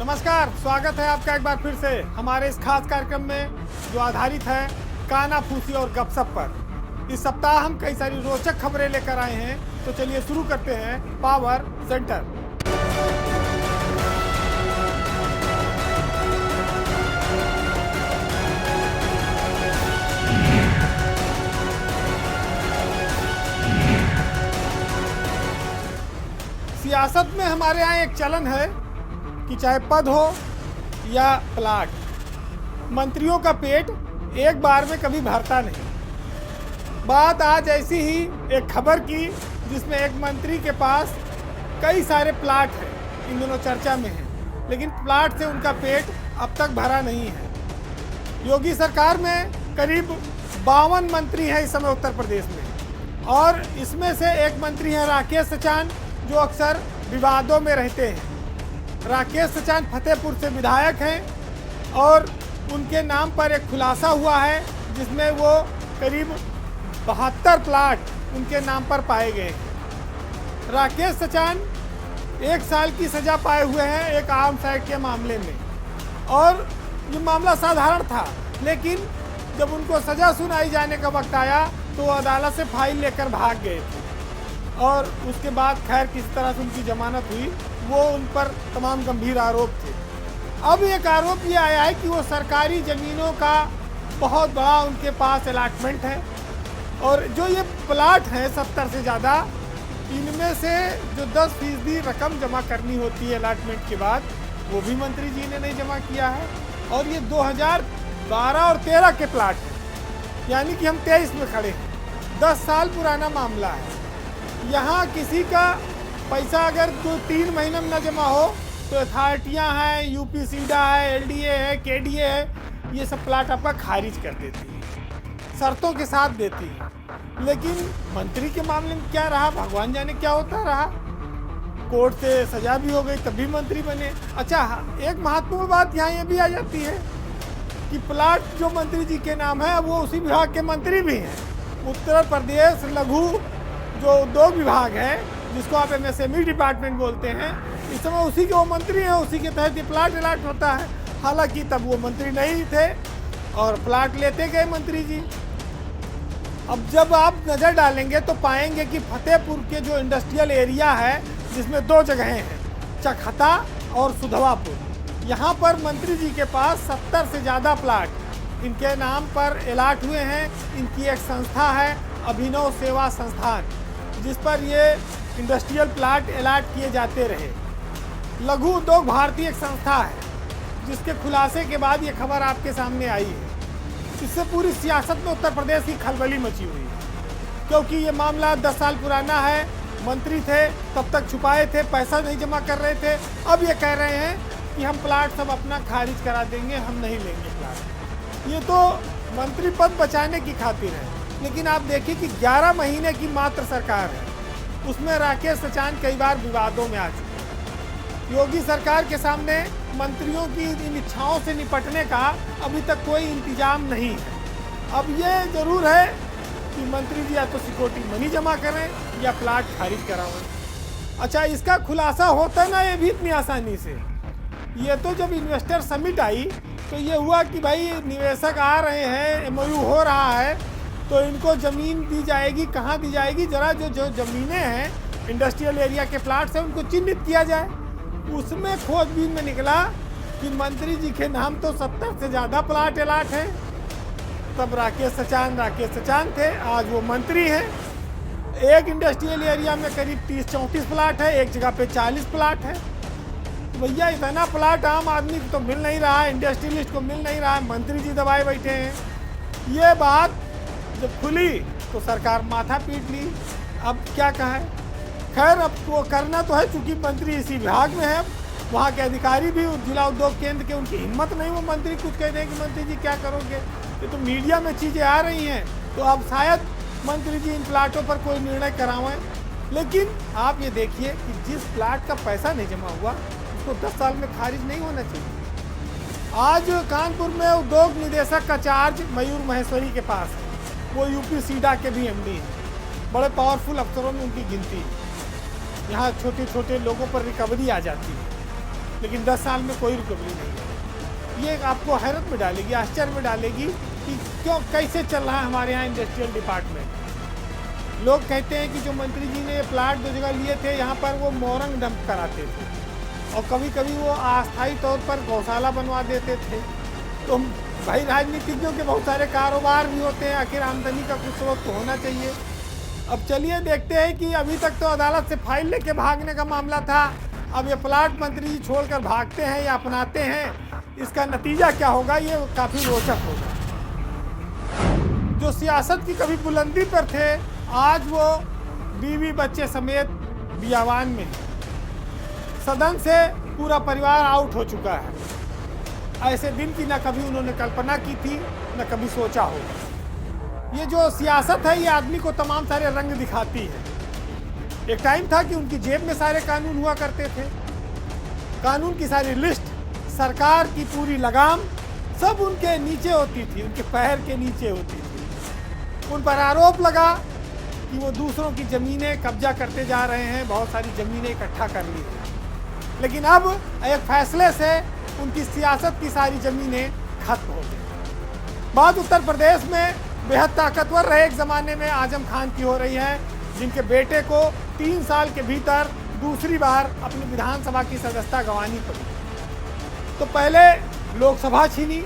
नमस्कार, स्वागत है आपका एक बार फिर से हमारे इस खास कार्यक्रम में जो आधारित है कानाफूसी और गपशप पर। इस सप्ताह हम कई सारी रोचक खबरें लेकर आए हैं, तो चलिए शुरू करते हैं पावर सेंटर। सियासत में हमारे यहाँ एक चलन है कि चाहे पद हो या प्लाट, मंत्रियों का पेट एक बार में कभी भरता नहीं। बात आज ऐसी ही एक खबर की जिसमें एक मंत्री के पास कई सारे प्लाट हैं, इन दोनों चर्चा में हैं, लेकिन प्लाट से उनका पेट अब तक भरा नहीं है। योगी सरकार में करीब 52 मंत्री हैं इस समय उत्तर प्रदेश में, और इसमें से एक मंत्री हैं राकेश सचान, जो अक्सर विवादों में रहते हैं। राकेश सचान फतेहपुर से विधायक हैं और उनके नाम पर एक खुलासा हुआ है जिसमें वो करीब 72 प्लाट उनके नाम पर पाए गए हैं। राकेश सचान 1 साल की सज़ा पाए हुए हैं एक आर्म्स एक्ट के मामले में, और ये मामला साधारण था, लेकिन जब उनको सज़ा सुनाई जाने का वक्त आया तो वो अदालत से फाइल लेकर भाग गए थे, और उसके बाद खैर किस तरह से उनकी जमानत हुई, वो उन पर तमाम गंभीर आरोप थे। अब एक आरोप ये आया है कि वो सरकारी ज़मीनों का बहुत बड़ा उनके पास अलॉटमेंट है, और जो ये प्लाट हैं 70 से ज़्यादा, इनमें से जो 10% रकम जमा करनी होती है अलॉटमेंट के बाद, वो भी मंत्री जी ने नहीं जमा किया है। और ये 2012 और 13 के प्लाट हैं, यानी कि हम 23 में खड़े हैं। 10 साल पुराना मामला है। यहाँ किसी का पैसा अगर 2-3 महीने में न जमा हो तो अथॉरिटियाँ हैं, यूपी सीडा है, एलडीए है, केडीए है, ये सब प्लाट आपका खारिज कर देती है, शर्तों के साथ देती है। लेकिन मंत्री के मामले में क्या रहा, भगवान जाने क्या होता रहा। कोर्ट से सजा भी हो गई तब भी मंत्री बने। अच्छा, एक महत्वपूर्ण बात यहाँ ये भी आ जाती है कि प्लाट जो मंत्री जी के नाम है वो उसी विभाग के मंत्री भी हैं। उत्तर प्रदेश लघु जो उद्योग विभाग है, जिसको आप एमएसएमई डिपार्टमेंट बोलते हैं, इस समय उसी के वो मंत्री हैं, उसी के तहत ये प्लाट अलॉट होता है। हालांकि तब वो मंत्री नहीं थे और प्लाट लेते गए मंत्री जी। अब जब आप नज़र डालेंगे तो पाएंगे कि फतेहपुर के जो इंडस्ट्रियल एरिया है, जिसमें 2 जगहें हैं, चकहता और सुधवापुर, यहाँ पर मंत्री जी के पास 70 से ज़्यादा प्लाट इनके नाम पर अलॉट हुए हैं। इनकी एक संस्था है अभिनव सेवा संस्थान, जिस पर ये इंडस्ट्रियल प्लाट अलॉट किए जाते रहे। लघु उद्योग भारती एक संस्था है जिसके खुलासे के बाद ये खबर आपके सामने आई है। इससे पूरी सियासत में उत्तर प्रदेश की खलबली मची हुई है, क्योंकि ये मामला 10 साल पुराना है। मंत्री थे तब तक छुपाए थे, पैसा नहीं जमा कर रहे थे। अब ये कह रहे हैं कि हम प्लाट सब अपना खारिज करा देंगे, हम नहीं लेंगे प्लाट। ये तो मंत्री पद बचाने की खातिर है, लेकिन आप देखिए कि 11 महीने की मात्र सरकार है, उसमें राकेश सचान कई बार विवादों में आ चुके हैं। योगी सरकार के सामने मंत्रियों की इन इच्छाओं से निपटने का अभी तक कोई इंतजाम नहीं है। अब ये जरूर है कि मंत्री जी या तो सिक्योरिटी मनी जमा करें या प्लाट खारिज कराएं। अच्छा, इसका खुलासा होता ना ये भी इतनी आसानी से। ये तो जब इन्वेस्टर समिट आई तो ये हुआ कि भाई निवेशक आ रहे हैं, एमओयू हो रहा है, तो इनको ज़मीन दी जाएगी। कहाँ दी जाएगी, ज़रा जो ज़मीनें हैं इंडस्ट्रियल एरिया के प्लाट से उनको चिन्हित किया जाए। उसमें खोजबीन में निकला कि मंत्री जी के नाम तो 70 से ज़्यादा प्लाट अलॉट हैं। तब राकेश सचान थे, आज वो मंत्री हैं। एक इंडस्ट्रियल एरिया में करीब 30-34 प्लाट है, एक जगह पे 40 प्लाट है। भैया इतना प्लाट आम आदमी को तो मिल नहीं रहा है, इंडस्ट्रियलिस्ट को मिल नहीं रहा है, मंत्री जी दबाए बैठे हैं। ये बात जब खुली तो सरकार माथा पीट ली। अब क्या कहें, खैर अब वो करना तो है, चूंकि मंत्री इसी विभाग में है। वहाँ के अधिकारी भी जिला उद्योग केंद्र के, उनकी हिम्मत नहीं वो मंत्री कुछ कह दें कि मंत्री जी क्या करोगे। ये तो मीडिया में चीज़ें आ रही हैं, तो अब शायद मंत्री जी इन प्लाटों पर कोई निर्णय करावें। लेकिन आप ये देखिए कि जिस प्लाट का पैसा नहीं जमा हुआ उसको 10 साल में खारिज नहीं होना चाहिए। आज कानपुर में उद्योग निदेशक का चार्ज मयूर महेश्वरी के पास है, वो यूपी सीडा के भी एमडी हैं। बड़े पावरफुल अफसरों में उनकी गिनती है। यहाँ छोटे छोटे लोगों पर रिकवरी आ जाती है। लेकिन 10 साल में कोई रिकवरी नहीं है। ये आपको हैरत में डालेगी, आश्चर्य में डालेगी कि क्यों कैसे चल रहा है हमारे यहाँ इंडस्ट्रियल डिपार्टमेंट। लोग कहते हैं कि जो मंत्री जी ने प्लाट 2 जगह लिए थे, यहाँ पर वो मोरंग डंप कराते थे और कभी कभी वो अस्थायी तौर पर गौशाला बनवा देते थे। तो भाई राजनीतिज्ञों के बहुत सारे कारोबार भी होते हैं, आखिर आमदनी का कुछ स्रोत तो होना चाहिए। अब चलिए देखते हैं कि अभी तक तो अदालत से फाइल लेके भागने का मामला था, अब ये प्लाट मंत्री जी छोड़कर भागते हैं या अपनाते हैं, इसका नतीजा क्या होगा ये काफ़ी रोचक होगा। जो सियासत की कभी बुलंदी पर थे, आज वो बीवी बच्चे समेत बियावान में हैं। सदन से पूरा परिवार आउट हो चुका है। ऐसे दिन की न कभी उन्होंने कल्पना की थी, न कभी सोचा होगा। ये जो सियासत है, ये आदमी को तमाम सारे रंग दिखाती है। एक टाइम था कि उनकी जेब में सारे कानून हुआ करते थे, कानून की सारी लिस्ट, सरकार की पूरी लगाम सब उनके नीचे होती थी, उनके पैर के नीचे होती थी। उन पर आरोप लगा कि वो दूसरों की ज़मीनें कब्जा करते जा रहे हैं, बहुत सारी ज़मीनें इकट्ठा कर ली हैं। लेकिन अब एक फैसले से उनकी सियासत की सारी ज़मीनें खत्म हो गई। बात उत्तर प्रदेश में बेहद ताकतवर रहे एक ज़माने में आजम खान की हो रही है, जिनके बेटे को 3 साल के भीतर दूसरी बार अपनी विधानसभा की सदस्यता गंवानी पड़ी। तो पहले लोकसभा छीनी,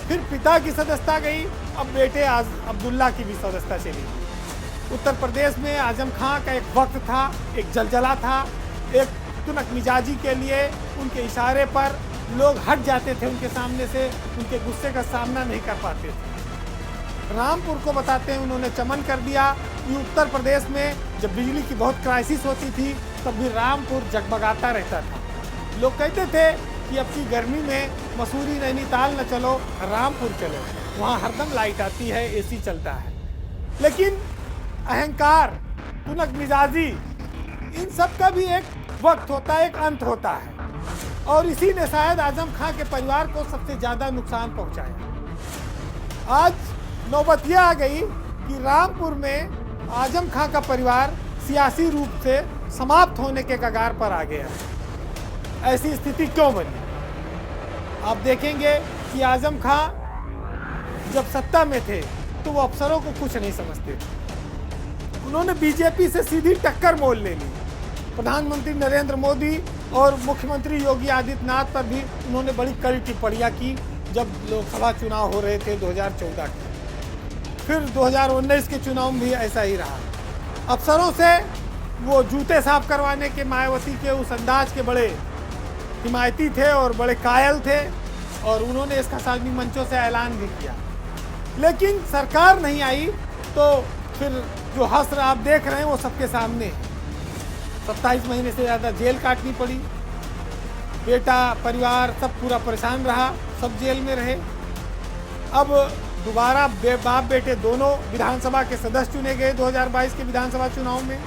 फिर पिता की सदस्यता गई, अब बेटे अब्दुल्ला की भी सदस्यता चली गई। उत्तर प्रदेश में आजम खान का एक वक्त था, एक जलजला था, एक तुनक मिजाजी के लिए उनके इशारे पर लोग हट जाते थे, उनके सामने से उनके गुस्से का सामना नहीं कर पाते थे। रामपुर को बताते हैं उन्होंने चमन कर दिया कि उत्तर प्रदेश में जब बिजली की बहुत क्राइसिस होती थी तब भी रामपुर जगमगाता रहता था। लोग कहते थे कि अब की गर्मी में मसूरी नैनीताल न चलो, रामपुर चलो, वहाँ हरदम लाइट आती है, एसी चलता है। लेकिन अहंकार, तुनक मिजाजी, इन सब का भी एक वक्त होता है, एक अंत होता है, और इसी ने शायद आजम खां के परिवार को सबसे ज़्यादा नुकसान पहुँचाया। आज नौबत यह आ गई कि रामपुर में आजम खां का परिवार सियासी रूप से समाप्त होने के कगार पर आ गया है। ऐसी स्थिति क्यों बनी? आप देखेंगे कि आजम खां जब सत्ता में थे तो वो अफसरों को कुछ नहीं समझते थे। उन्होंने बीजेपी से सीधी टक्कर मोल ले ली। प्रधानमंत्री नरेंद्र मोदी और मुख्यमंत्री योगी आदित्यनाथ पर भी उन्होंने बड़ी कड़ी टिप्पणियाँ की जब लोकसभा चुनाव हो रहे थे 2014 के। फिर 2019 के चुनाव में भी ऐसा ही रहा। अफसरों से वो जूते साफ करवाने के मायावती के उस अंदाज के बड़े हिमायती थे और बड़े कायल थे, और उन्होंने इसका सार्वजनिक मंचों से ऐलान भी किया। लेकिन सरकार नहीं आई तो फिर जो हस्र आप देख रहे हैं वो सबके सामने है। 27 महीने से ज़्यादा जेल काटनी पड़ी, बेटा परिवार सब पूरा परेशान रहा, सब जेल में रहे। अब दोबारा बाप बेटे दोनों विधानसभा के सदस्य चुने गए 2022 के विधानसभा चुनाव में,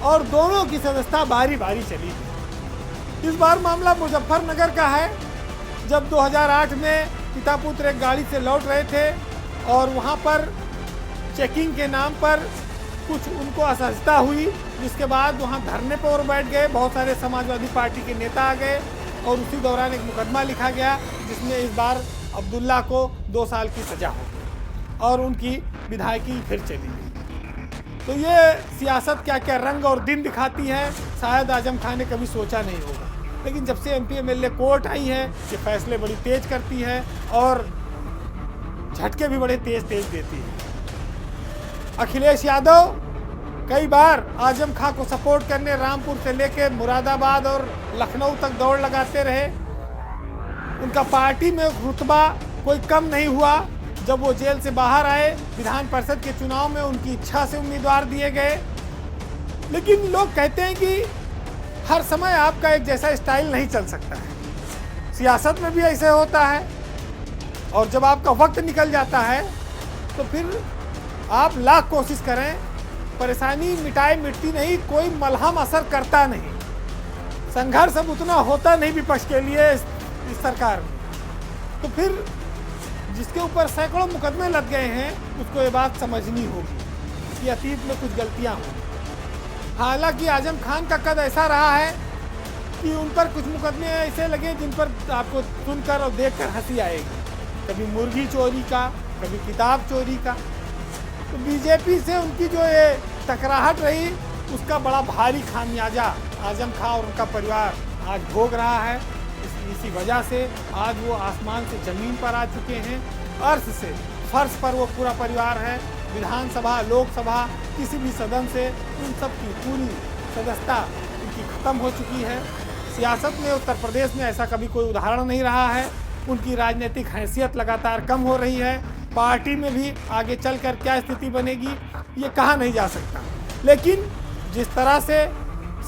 और दोनों की सदस्यता बारी बारी चली गई। इस बार मामला मुजफ्फरनगर का है, जब 2008 में पिता पुत्र एक गाड़ी से लौट रहे थे और वहां पर चेकिंग के नाम पर कुछ उनको असहजता हुई, जिसके बाद वहां धरने पर बैठ गए। बहुत सारे समाजवादी पार्टी के नेता आ गए और उसी दौरान एक मुकदमा लिखा गया, जिसमें इस बार अब्दुल्ला को 2 साल की सजा हो गई और उनकी विधायकी फिर चली गई। तो ये सियासत क्या क्या रंग और दिन दिखाती है, शायद आजम खान ने कभी सोचा नहीं होगा। लेकिन जब से MP MLA कोर्ट आई है, ये फैसले बड़ी तेज करती है और झटके भी बड़े तेज तेज देती है। अखिलेश यादव कई बार आजम खां को सपोर्ट करने रामपुर से लेकर मुरादाबाद और लखनऊ तक दौड़ लगाते रहे। उनका पार्टी में रुतबा कोई कम नहीं हुआ। जब वो जेल से बाहर आए, विधान परिषद के चुनाव में उनकी इच्छा से उम्मीदवार दिए गए। लेकिन लोग कहते हैं कि हर समय आपका एक जैसा स्टाइल नहीं चल सकता है, सियासत में भी ऐसे होता है, और जब आपका वक्त निकल जाता है तो फिर आप लाख कोशिश करें, परेशानी मिटाए मिटती नहीं, कोई मलहम असर करता नहीं। संघर्ष अब उतना होता नहीं विपक्ष के लिए इस सरकार में। तो फिर जिसके ऊपर सैकड़ों मुकदमे लग गए हैं, उसको ये बात समझनी होगी कि अतीत में कुछ गलतियां हुई। हालांकि आजम खान का कद ऐसा रहा है कि उन पर कुछ मुकदमे ऐसे लगे जिन पर आपको सुनकर और देखकर हंसी आएगी। कभी मुर्गी चोरी का, कभी किताब चोरी का। तो बीजेपी से उनकी जो ये टकराहट रही, उसका बड़ा भारी खामियाजा आजम खां और उनका परिवार आज भोग रहा है। इसी वजह से आज वो आसमान से ज़मीन पर आ चुके हैं। अर्श से फर्श पर वो पूरा परिवार है। विधानसभा, लोकसभा, किसी भी सदन से उन सब की पूरी सदस्यता उनकी ख़त्म हो चुकी है। सियासत में उत्तर प्रदेश में ऐसा कभी कोई उदाहरण नहीं रहा है। उनकी राजनीतिक हैसियत लगातार कम हो रही है। पार्टी में भी आगे चलकर क्या स्थिति बनेगी ये कहा नहीं जा सकता। लेकिन जिस तरह से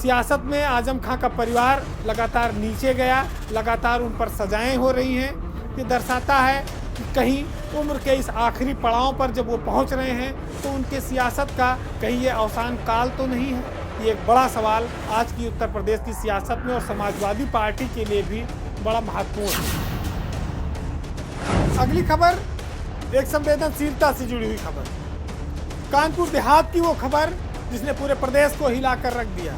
सियासत में आजम खां का परिवार लगातार नीचे गया, लगातार उन पर सजाएं हो रही हैं, ये दर्शाता है कि कहीं उम्र के इस आखिरी पड़ाव पर जब वो पहुंच रहे हैं तो उनके सियासत का कहीं ये अवसान काल तो नहीं है। ये एक बड़ा सवाल आज की उत्तर प्रदेश की सियासत में और समाजवादी पार्टी के लिए भी बड़ा महत्वपूर्ण है। अगली खबर एक संवेदनशीलता से जुड़ी हुई खबर, कानपुर देहात की वो खबर जिसने पूरे प्रदेश को हिलाकर रख दिया।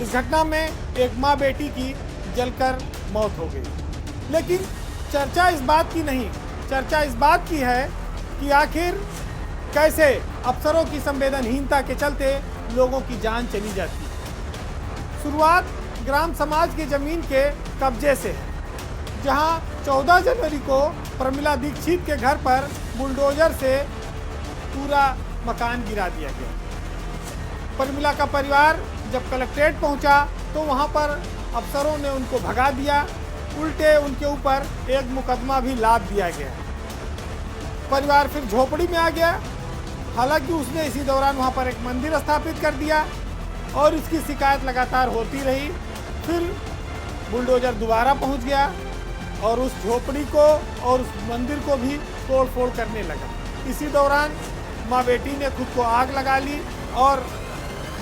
इस घटना में एक माँ बेटी की जलकर मौत हो गई। लेकिन चर्चा इस बात की नहीं, चर्चा इस बात की है कि आखिर कैसे अफसरों की संवेदनहीनता के चलते लोगों की जान चली जाती है। शुरुआत ग्राम समाज की जमीन के कब्जे से है, जहां 14 जनवरी को प्रमिला दीक्षित के घर पर बुलडोजर से पूरा मकान गिरा दिया गया। प्रमिला का परिवार जब कलेक्ट्रेट पहुंचा तो वहां पर अफसरों ने उनको भगा दिया, उल्टे उनके ऊपर एक मुकदमा भी लाद दिया गया। परिवार फिर झोपड़ी में आ गया। हालांकि उसने इसी दौरान वहां पर एक मंदिर स्थापित कर दिया और इसकी शिकायत लगातार होती रही। फिर बुलडोजर दोबारा पहुंच गया और उस झोपड़ी को और उस मंदिर को भी तोड़ फोड़ करने लगा। इसी दौरान माँ बेटी ने खुद को आग लगा ली और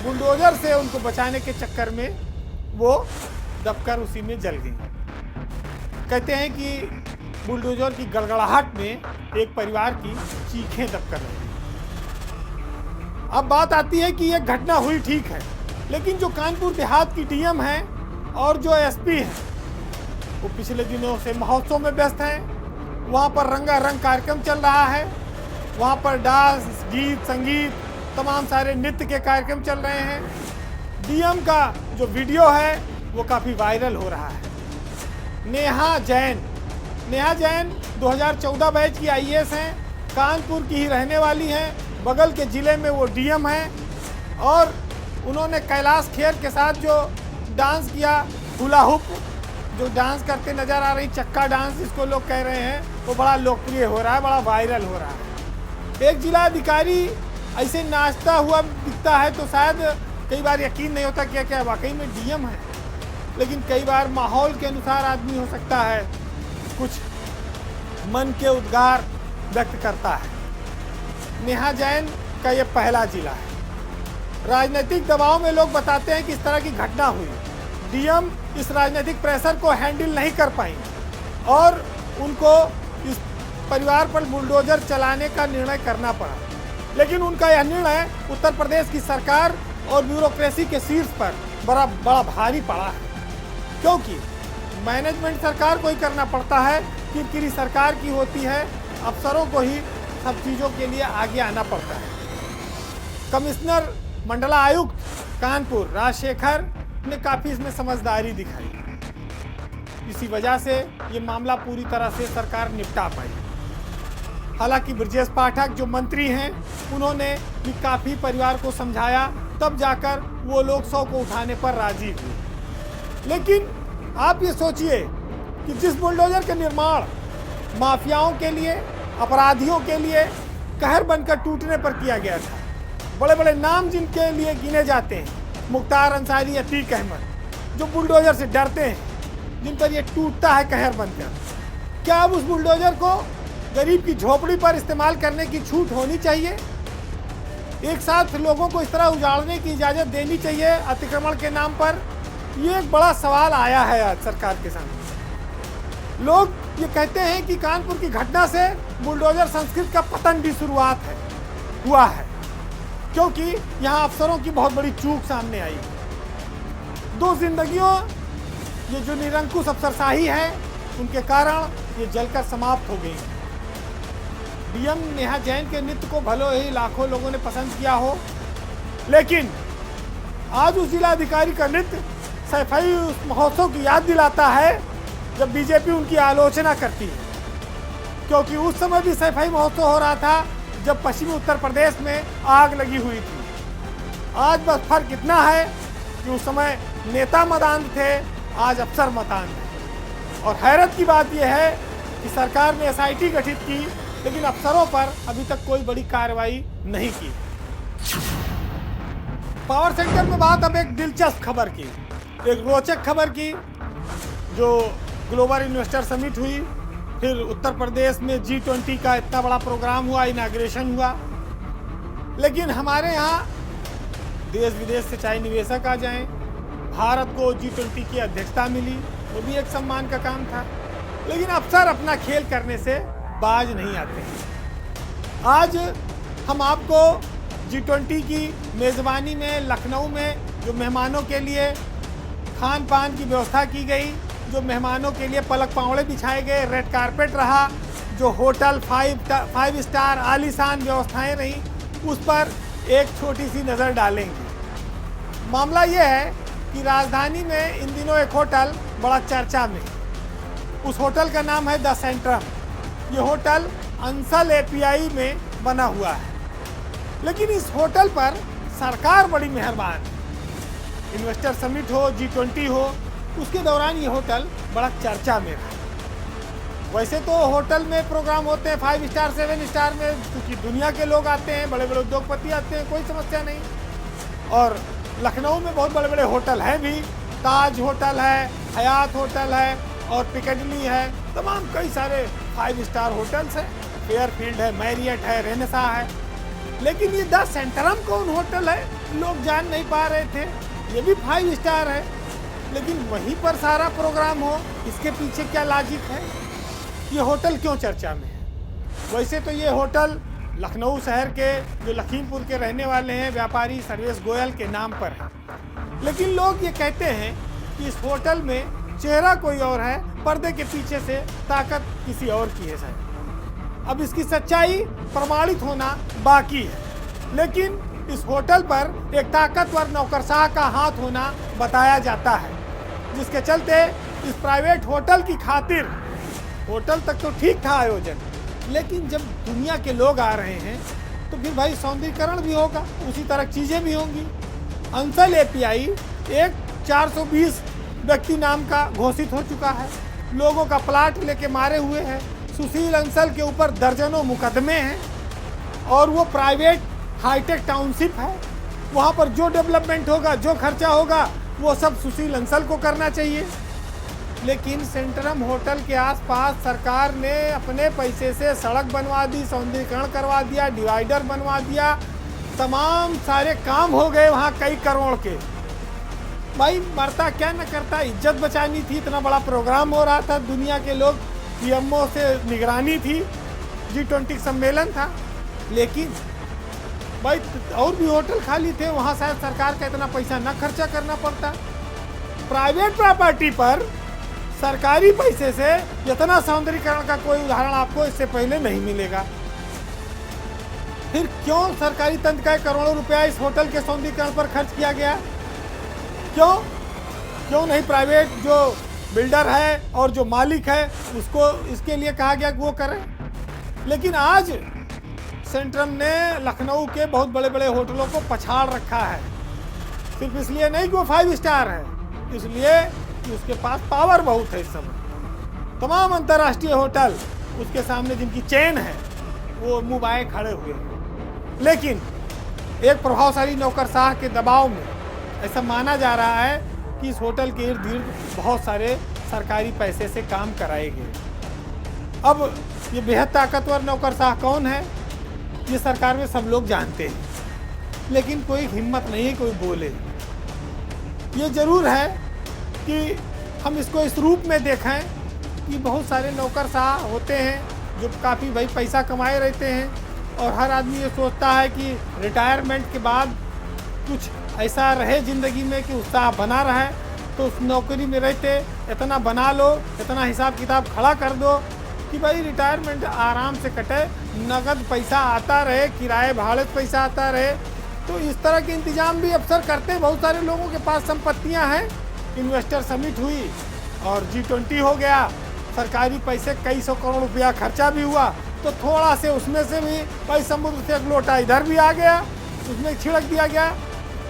बुलडोजर से उनको बचाने के चक्कर में वो दबकर उसी में जल गई। कहते हैं कि बुलडोजर की गड़गड़ाहट में एक परिवार की चीखें दबकर रही। अब बात आती है कि ये घटना हुई ठीक है, लेकिन जो कानपुर देहात की डीएम है और जो एसपी है वो पिछले दिनों से महोत्सव में व्यस्त हैं। वहाँ पर रंगारंग कार्यक्रम चल रहा है। वहाँ पर डांस, गीत, संगीत, तमाम सारे नृत्य के कार्यक्रम चल रहे हैं। डीएम का जो वीडियो है वो काफ़ी वायरल हो रहा है। नेहा जैन 2014 बैच की आईएएस हैं, कानपुर की ही रहने वाली हैं। बगल के ज़िले में वो डीएम हैं और उन्होंने कैलाश खेर के साथ जो डांस किया, हुला हुप जो डांस करते नज़र आ रही, चक्का डांस जिसको लोग कह रहे हैं, वो बड़ा लोकप्रिय हो रहा है, बड़ा वायरल हो रहा है। एक जिला अधिकारी ऐसे नाचता हुआ दिखता है तो शायद कई बार यकीन नहीं होता कि क्या वाकई में डीएम है। लेकिन कई बार माहौल के अनुसार आदमी हो सकता है कुछ मन के उद्गार व्यक्त करता है। नेहा जैन का ये पहला जिला है। राजनीतिक दबाव में लोग बताते हैं कि इस तरह की घटना हुई। डीएम इस राजनीतिक प्रेशर को हैंडल नहीं कर पाई और उनको इस परिवार पर बुलडोजर चलाने का निर्णय करना पड़ा। लेकिन उनका यह निर्णय उत्तर प्रदेश की सरकार और ब्यूरोक्रेसी के शीर्ष पर बड़ा भारी पड़ा है, क्योंकि मैनेजमेंट सरकार को ही करना पड़ता है, किरकिरी सरकार की होती है, अफसरों को ही सब चीज़ों के लिए आगे आना पड़ता है। कमिश्नर मंडला आयुक्त कानपुर राजशेखर ने काफ़ी इसमें समझदारी दिखाई। इसी वजह से ये मामला पूरी तरह से सरकार निपटा पाई। हालांकि ब्रजेश पाठक जो मंत्री हैं उन्होंने भी काफ़ी परिवार को समझाया, तब जाकर वो लोग 100 को उठाने पर राजी हुए। लेकिन आप ये सोचिए कि जिस बुलडोजर का निर्माण माफियाओं के लिए, अपराधियों के लिए कहर बनकर टूटने पर किया गया था, बड़े बड़े नाम जिनके लिए गिने जाते हैं, मुख्तार अंसारी, अतीक अहमद, जो बुलडोजर से डरते हैं, जिन पर ये टूटता है कहर बनकर, क्या अब उस बुलडोजर को गरीब की झोपड़ी पर इस्तेमाल करने की छूट होनी चाहिए? एक साथ लोगों को इस तरह उजाड़ने की इजाज़त देनी चाहिए अतिक्रमण के नाम पर? ये एक बड़ा सवाल आया है आज सरकार के सामने। लोग ये कहते हैं कि कानपुर की घटना से बुलडोजर संस्कृति का पतन भी शुरुआत हुआ है, क्योंकि यहाँ अफसरों की बहुत बड़ी चूक सामने आई। दो जिंदगियों, ये जो निरंकुश अफसरशाही है, उनके कारण ये जलकर समाप्त हो गई। डीएम नेहा जैन के नृत्य को भले ही लाखों लोगों ने पसंद किया हो, लेकिन आज उस जिलाधिकारी का नृत्य सैफई महोत्सव की याद दिलाता है जब बीजेपी उनकी आलोचना करती है, क्योंकि उस समय भी सैफई महोत्सव हो रहा था जब पश्चिमी उत्तर प्रदेश में आग लगी हुई थी। आज बस फर्क इतना है कि उस समय नेता मदान थे, आज अफसर मदान है। और हैरत की बात यह है कि सरकार ने एसआईटी गठित की, लेकिन अफसरों पर अभी तक कोई बड़ी कार्रवाई नहीं की। पावर सेक्टर में बात अब एक दिलचस्प खबर की, एक रोचक खबर की, जो ग्लोबल इन्वेस्टर समिट हुई, फिर उत्तर प्रदेश में G20 का इतना बड़ा प्रोग्राम हुआ, इनाग्रेशन हुआ। लेकिन हमारे यहाँ देश विदेश से चाहे निवेशक आ जाएं, भारत को G20 की अध्यक्षता मिली, वो भी एक सम्मान का काम था। लेकिन अफसर अपना खेल करने से बाज नहीं आते हैं। आज हम आपको G20 की मेज़बानी में लखनऊ में जो मेहमानों के लिए खान पान की व्यवस्था की गई, जो मेहमानों के लिए पलक पावड़े बिछाए गए, रेड कारपेट रहा, जो होटल 5 स्टार आलीशान व्यवस्थाएं रहीं, उस पर एक छोटी सी नज़र डालेंगे। मामला ये है कि राजधानी में इन दिनों एक होटल बड़ा चर्चा में, उस होटल का नाम है द सेंट्रम। ये होटल अंसल एपीआई में बना हुआ है, लेकिन इस होटल पर सरकार बड़ी मेहरबान है। इन्वेस्टर समिट हो, G20 हो, उसके दौरान ये होटल बड़ा चर्चा में रहा। वैसे तो होटल में प्रोग्राम होते हैं 5 स्टार 7 स्टार में, क्योंकि दुनिया के लोग आते हैं, बड़े बड़े उद्योगपति आते हैं, कोई समस्या नहीं। और लखनऊ में बहुत बड़े बड़े होटल हैं भी, ताज होटल है, हयात होटल है और पिकेडली है, तमाम कई सारे 5 स्टार होटल्स हैं, फेयरफील्ड है, मैरियट है, रेनेसा है। लेकिन ये द सेंट्रम कौन होटल है, लोग जान नहीं पा रहे थे। ये भी 5 स्टार है, लेकिन वहीं पर सारा प्रोग्राम हो, इसके पीछे क्या लॉजिक है? ये होटल क्यों चर्चा में है? वैसे तो ये होटल लखनऊ शहर के जो लखीमपुर के रहने वाले हैं व्यापारी सर्वेश गोयल के नाम पर है, लेकिन लोग ये कहते हैं कि इस होटल में चेहरा कोई और है, पर्दे के पीछे से ताकत किसी और की है शायद। अब इसकी सच्चाई प्रमाणित होना बाकी है, लेकिन इस होटल पर एक ताकतवर नौकरशाह का हाथ होना बताया जाता है, जिसके चलते इस प्राइवेट होटल की खातिर, होटल तक तो ठीक था आयोजन, लेकिन जब दुनिया के लोग आ रहे हैं तो फिर भाई सौंदर्यीकरण भी होगा, उसी तरह चीज़ें भी होंगी। अंसल एपीआई एक 420 व्यक्ति नाम का घोषित हो चुका है, लोगों का प्लाट लेके मारे हुए हैं, सुशील अंसल के ऊपर दर्जनों मुकदमे हैं, और वो प्राइवेट हाईटेक टाउनशिप है। वहाँ पर जो डेवलपमेंट होगा, जो खर्चा होगा, वो सब सुशील अंसल को करना चाहिए। लेकिन सेंट्रम होटल के आसपास सरकार ने अपने पैसे से सड़क बनवा दी, सौंदर्यीकरण करवा दिया, डिवाइडर बनवा दिया, तमाम सारे काम हो गए वहाँ कई करोड़ के। भाई मरता क्या न करता, इज्जत बचानी थी, इतना बड़ा प्रोग्राम हो रहा था, दुनिया के लोग, पीएमओ से निगरानी थी, G20 सम्मेलन था, लेकिन भाई और भी होटल खाली थे, वहाँ शायद सरकार का इतना पैसा न खर्चा करना पड़ता। प्राइवेट प्रॉपर्टी पर सरकारी पैसे से इतना सौंदर्यीकरण का कोई उदाहरण आपको इससे पहले नहीं मिलेगा। फिर क्यों सरकारी तंत्र का करोड़ों रुपया इस होटल के सौंदर्यीकरण पर खर्च किया गया? क्यों नहीं प्राइवेट जो बिल्डर है और जो मालिक है उसको इसके लिए कहा गया कि वो करें? लेकिन आज सेंट्रम ने लखनऊ के बहुत बड़े बड़े होटलों को पछाड़ रखा है, सिर्फ इसलिए नहीं कि वो 5 स्टार है, इसलिए कि उसके पास पावर बहुत है। इस समय तमाम अंतर्राष्ट्रीय होटल उसके सामने जिनकी चेन है वो मुँह बाए खड़े हुए हैं। लेकिन एक प्रभावशाली नौकरशाह के दबाव में ऐसा माना जा रहा है कि इस होटल के इर्द गिर्द बहुत सारे सरकारी पैसे से काम कराए गए। अब ये बेहद ताकतवर नौकरशाह कौन है, ये सरकार में सब लोग जानते हैं, लेकिन कोई हिम्मत नहीं है कोई बोले। ये जरूर है कि हम इसको इस रूप में देखें कि बहुत सारे नौकरशाह होते हैं जो काफ़ी भाई पैसा कमाए रहते हैं, और हर आदमी ये सोचता है कि रिटायरमेंट के बाद कुछ ऐसा रहे ज़िंदगी में कि उत्साह बना रहे, तो उस नौकरी में रहते इतना बना लो, इतना हिसाब किताब खड़ा कर दो कि भाई रिटायरमेंट आराम से कटे, नगद पैसा आता रहे, किराए भाड़े पैसा आता रहे। तो इस तरह के इंतजाम भी अफसर करते हैं। बहुत सारे लोगों के पास संपत्तियां हैं। इन्वेस्टर समिट हुई और G20 हो गया, सरकारी पैसे कई सौ करोड़ रुपया खर्चा भी हुआ, तो थोड़ा से उसमें से भी भाई समुद्र से एक लोटा इधर भी आ गया, उसमें छिड़क दिया गया।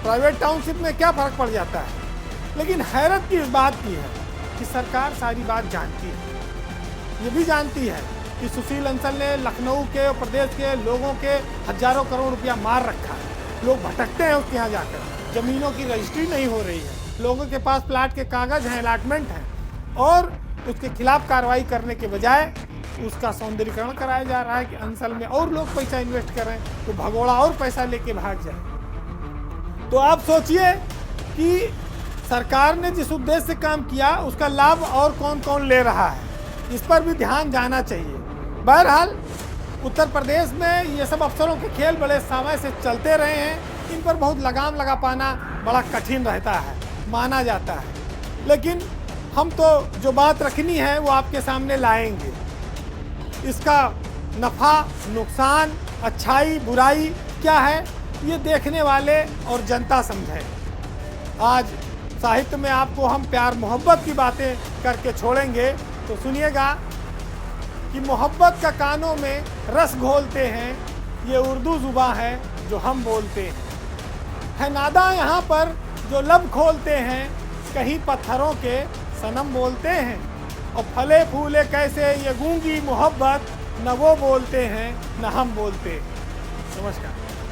प्राइवेट टाउनशिप में क्या फ़र्क पड़ जाता है। लेकिन हैरत की इस बात की है कि सरकार सारी बात जानती है। ये भी जानती है कि सुशील अंसल ने लखनऊ के और प्रदेश के लोगों के हजारों करोड़ रुपया मार रखा है। लोग भटकते हैं उसके यहाँ जाकर, ज़मीनों की रजिस्ट्री नहीं हो रही है, लोगों के पास प्लाट के कागज़ हैं, अलाटमेंट हैं, और उसके खिलाफ कार्रवाई करने के बजाय उसका सौंदर्यीकरण कराया जा रहा है कि अंसल में और लोग पैसा इन्वेस्ट करें तो भगोड़ा और पैसा लेके भाग जाए। तो आप सोचिए कि सरकार ने जिस उद्देश्य से काम किया उसका लाभ और कौन कौन ले रहा है, इस पर भी ध्यान जाना चाहिए। बहरहाल उत्तर प्रदेश में ये सब अफसरों के खेल बड़े समय से चलते रहे हैं। इन पर बहुत लगाम लगा पाना बड़ा कठिन रहता है, माना जाता है। लेकिन हम तो जो बात रखनी है वो आपके सामने लाएंगे। इसका नफ़ा नुकसान, अच्छाई बुराई क्या है, ये देखने वाले और जनता समझे। आज साहित्य में आपको हम प्यार मोहब्बत की बातें करके छोड़ेंगे, तो सुनिएगा कि मोहब्बत का कानों में रस घोलते हैं, ये उर्दू ज़ुबान है जो हम बोलते हैं। है नादा यहाँ पर जो लब खोलते हैं, कहीं पत्थरों के सनम बोलते हैं। और फले फूले कैसे ये गूंगी मोहब्बत, न वो बोलते हैं न हम बोलते हैं। नमस्कार।